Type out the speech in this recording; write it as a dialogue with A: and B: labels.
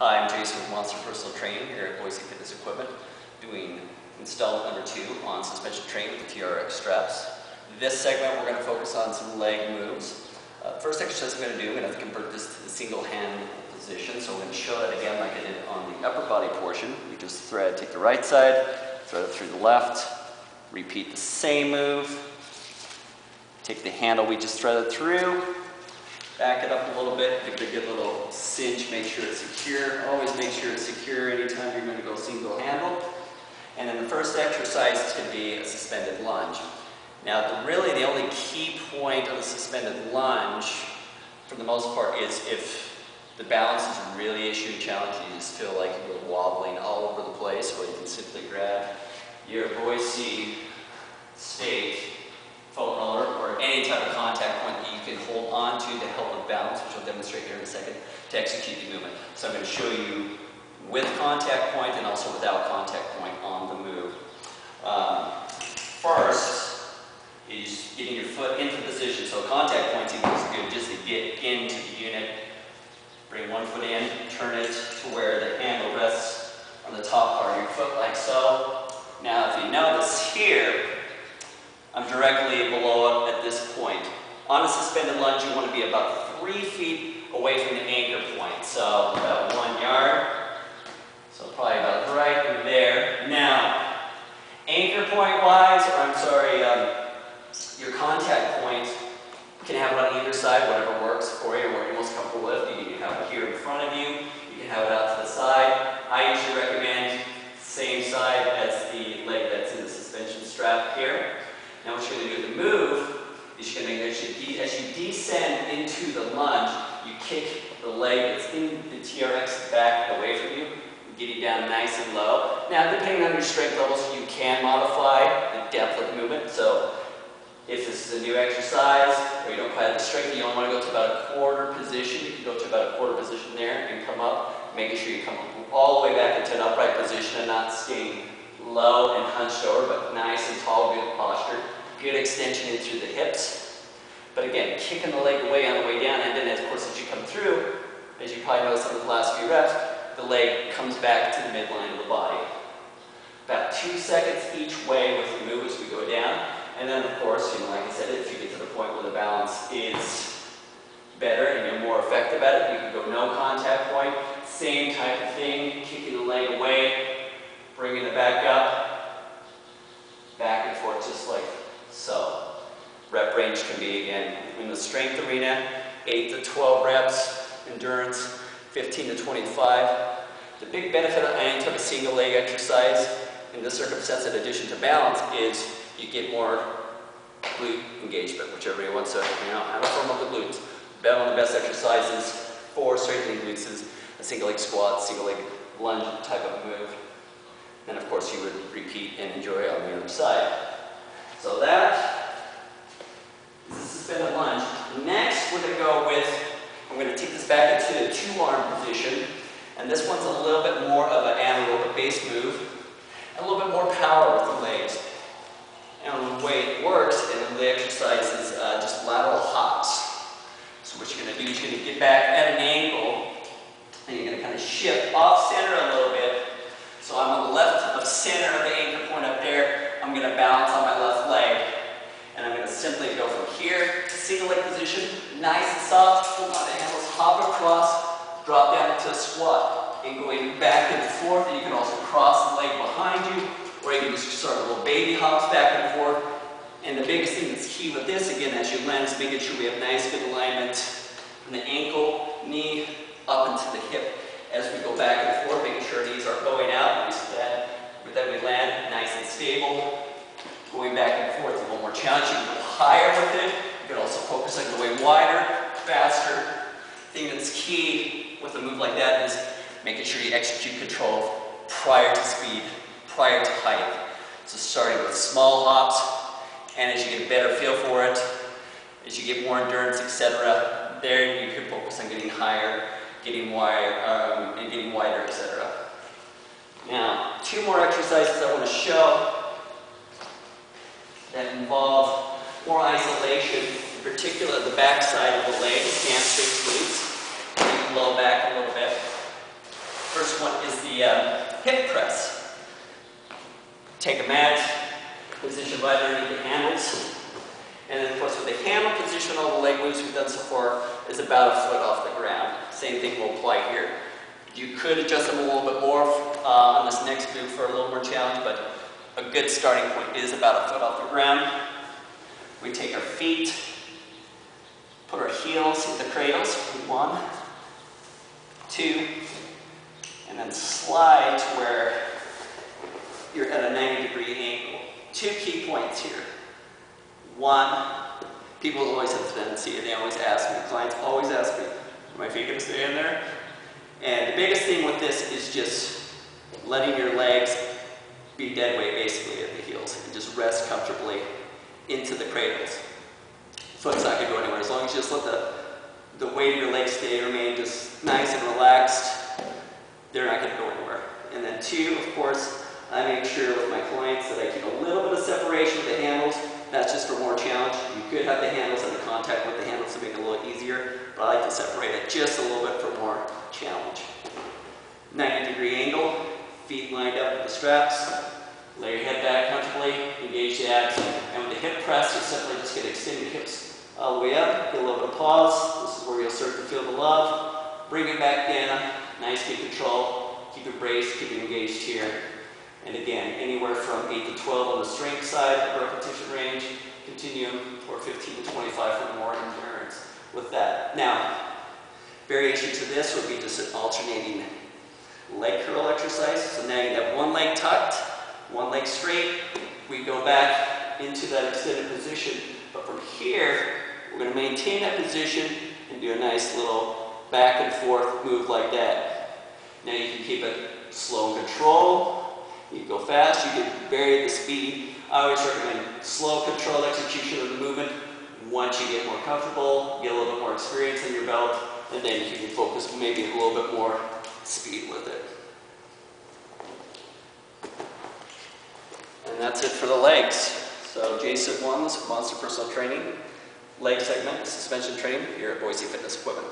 A: Hi, I'm Jason with Monster Personal Training here at Boise Fitness Equipment, doing installment number 2 on suspension training with the TRX straps. This segment we're going to focus on some leg moves. First exercise I'm going to do, I'm going to convert this to the single hand position, so I'm going to show that again like I did on the upper body portion. You just thread, take the right side, thread it through the left, repeat the same move, take the handle we just threaded through, back it up a little bit, give it a good little cinch, make sure it's secure. Always make sure it's secure anytime you're going to go single handle. And then the first exercise is going to be a suspended lunge. Now really the only key point of the suspended lunge, for the most part, is if the balance is really issue challenge, you just feel like you're wobbling all over the place, or you can simply grab your Boise State foam roller or any type of contact point that you can hold on to help with balance, which I'll demonstrate here in a second, to execute the movement. So I'm going to show you with contact point and also without contact point on the move. First is getting your foot into position. So contact points is good just to get into the unit. Bring one foot in, turn it to where the handle rests on the top part of your foot like so. Now if you notice here, I'm directly below it at this point. On a suspended lunge, you want to be about 3 feet away from the anchor point. So about 1 yard. So probably about right in there. Now, anchor point wise, or I'm sorry, your contact point, you can have it on either side, whatever works for you, what you're most comfortable with. You can have it here in front of you. You can have it out to the side. I usually recommend the same side as the leg that's in the suspension strap here. Now what you're going to do with the move is you're going to make as you descend into the lunge, you kick the leg that's in the TRX back away from you, get it down nice and low. Now depending on your strength levels, you can modify the depth of the movement. So if this is a new exercise or you don't quite have the strength, you only want to go to about a quarter position. You can go to about a quarter position there and come up, making sure you come all the way back into an upright position and not staying low and hunched over, but nice and tall, good posture. Good extension in through the hips. But again, kicking the leg away on the way down, and then of course as you come through, as you probably noticed in the last few reps, the leg comes back to the midline of the body. About 2 seconds each way with the move as we go down. And then of course, like I said, if you get to the point where the balance is better and you're more effective at it, you can go no contact point. Same type of thing, kicking the leg away, bringing it back up, back and forth just like so. Rep range can be, again, in the strength arena, 8 to 12 reps, endurance, 15 to 25. The big benefit of any type of single leg exercise in this circumstance, in addition to balance, is you get more glute engagement, which everybody wants to, have a firm up the glutes. One of the best exercises for strengthening glutes is a single leg squat, single leg lunge type of move. And of course you would repeat and enjoy on the other side. So that is the suspended lunge. Next we're going to go with, I'm going to take this back into the 2-arm position. And this one's a little bit more of an anaerobic base move. A little bit more power with the legs. And the way it works in the exercise is just lateral hops. So what you're going to do is you're going to get back at an angle, and you're going to kind of shift off center a little bit. So I'm on the left of center of the anchor point up there. I'm going to balance on my left leg. And I'm going to simply go from here to single leg position, nice and soft, hold on the handles, hop across, drop down into a squat. And going back and forth, and you can also cross the leg behind you, or you can just start a little baby hops back and forth. And the biggest thing that's key with this, again, as you land, is making sure we have nice, good alignment from the ankle, knee, up into the hip. As we go back and forth, making sure our knees are going out, that we land nice and stable. Going back and forth, a little more challenging, you can go higher with it. You can also focus on going wider, faster. The thing that's key with a move like that is making sure you execute control prior to speed, prior to height. So starting with small hops, and as you get a better feel for it, as you get more endurance, etc., there you can focus on getting higher, getting wider, and getting wider, etc. Now, 2 more exercises I want to show that involve more isolation, in particular the back side of the legs, hamstrings, glutes. You can low back a little bit. first one is the hip press. Take a mat, position right underneath the handles, and then of course with the handle position, all the leg moves we've done so far is about a foot off the ground. Same thing will apply here. You could adjust them a little bit more on this next move for a little more challenge, but a good starting point is about a foot off the ground. We take our feet, put our heels in the cradles, 1, 2, and then slide to where you're at a 90-degree angle. 2 key points here. 1, people always have the tendency, and they always ask me, clients always ask me, are my feet going to stay in there? And the biggest thing with this is just letting your legs be dead weight basically at the heels and just rest comfortably into the cradles. Foot's not going to go anywhere. As long as you just let the weight of your legs remain just nice and relaxed, they're not going to go anywhere. And then 2, of course, I make sure with my clients that I keep a little bit of separation with the handles. That's just for more challenge. You could have the handles and the contact with the handles to make it a little easier, but I like to separate it just a little bit for more challenge. 90-degree angle, feet lined up with the straps. Lay your head back comfortably, engage the abs, and with the hip press, you simply just get extend your hips all the way up, get a little bit of pause. This is where you'll start to feel the love. Bring it back down, nice good control. Keep it braced, keep it engaged here. And again, anywhere from 8 to 12 on the strength side of the repetition range, continue for 15 to 25 for more endurance with that. Now, variation to this would be just an alternating leg curl exercise. So now you have one leg tucked, one leg straight. We go back into that extended position. But from here, we're going to maintain that position and do a nice little back and forth move like that. Now you can keep it slow and control. You can go fast, you can vary the speed. I always recommend slow, controlled execution of the movement. Once you get more comfortable, get a little bit more experience in your belt, and then you can focus maybe a little bit more speed with it. And that's it for the legs. So Jason Wong's Monster Personal Training, leg segment, suspension training here at Boise Fitness Equipment.